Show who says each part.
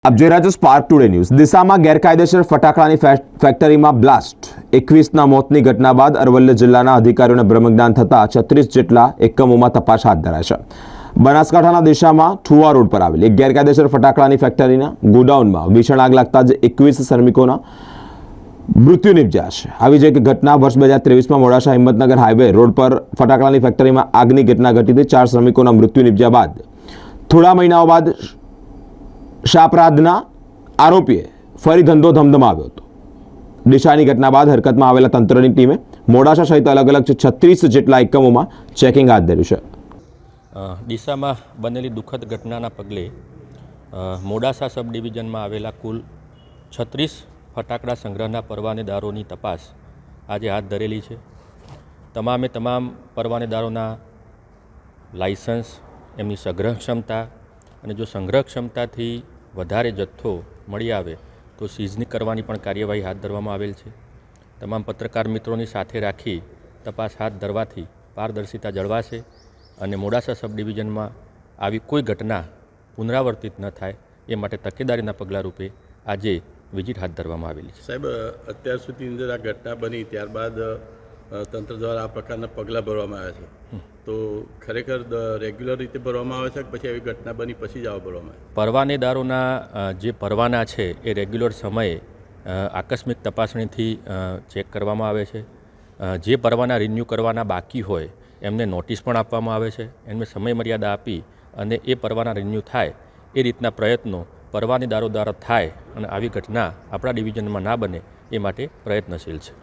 Speaker 1: આપ જોઈ રહ્યા છો સ્પાર્ક ટુડે ન્યૂઝ। દિશામાં ગેરકાયદેસર ફટાકડાની ફેક્ટરીમાં બ્લાસ્ટ 21ના મોતની ઘટના બાદ અરવલ્લી જિલ્લાના અધિકારીઓને બ્રહ્મજ્ઞાન થતા 36 જેટલા એકમોમાં તપાસ હાથ ધરાઈ છે। બનાસકાંઠાના દિશામાં ઠુવા રોડ પર આવેલી એક ગેરકાયદેસર ફટાકડાની ફેક્ટરીના ગોડાઉનમાં ભીષણ આગ લાગતા જ 21 શ્રમિકોના મૃત્યુ નિપજ્યા છે। આવી જ એક ઘટના વર્ષ 2023માં મોડાસા હિંમતનગર હાઈવે રોડ પર ફટાકડાની ફેક્ટરીમાં આગની ઘટના ઘટી હતી। 4 શ્રમિકોના મૃત્યુ નિપજ્યા બાદ થોડા મહિનાઓ બાદ શાપરાધના આરોપીએ ફરી ધંધો ધમધમાવ્યો હતો। દિશાની ઘટના બાદ હરકતમાં આવેલા તંત્રની ટીમે મોડાસા સહિત અલગ અલગ 36 જેટલા એકમોમાં ચેકિંગ હાથ ધર્યું છે।
Speaker 2: ડીસામાં બનેલી દુઃખદ ઘટનાના પગલે મોડાસા સબ ડિવિઝનમાં આવેલા કુલ 36 ફટાકડા સંગ્રહના પરવાનેદારોની તપાસ આજે હાથ ધરેલી છે। તમામે તમામ પરવાનેદારોના લાયસન્સ, એમની સંગ્રહ ક્ષમતા અને જો સંગ્રહ ક્ષમતાથી વધારે જથ્થો મળી આવે તો સીઝની કરવાની પણ કાર્યવાહી હાથ ધરવામાં આવેલ છે। તમામ પત્રકાર મિત્રોની સાથે રાખી તપાસ હાથ ધરવાથી પારદર્શિતા જળવાશે અને મોડાસા સબ ડિવિઝનમાં આવી કોઈ ઘટના પુનરાવર્તિત ન થાય એ માટે તકેદારીના પગલાં રૂપે આજે વિઝિટ હાથ ધરવામાં આવેલી છે।
Speaker 3: સાહેબ, અત્યાર સુધી અંદર આ ઘટના બની ત્યારબાદ તંત્ર દ્વારા આ પ્રકારના પગલાં ભરવામાં આવ્યા છે, તો ખરેખર રેગ્યુલર રીતે ભરવામાં આવે છે કે પછી આવી ઘટના બની પછી જ આવા ભરવામાં આવે?
Speaker 2: પરવાનેદારોના જે પરવાના છે એ રેગ્યુલર સમયે આકસ્મિક તપાસણીથી ચેક કરવામાં આવે છે। જે પરવાના રિન્યૂ કરવાના બાકી હોય એમને નોટિસ પણ આપવામાં આવે છે। એમને સમય મર્યાદા આપી અને એ પરવાના રિન્યૂ થાય એ રીતના પ્રયત્નો પરવાનેદારો દ્વારા થાય અને આવી ઘટના આપણા ડિવિઝનમાં ના બને એ માટે પ્રયત્નશીલ છે।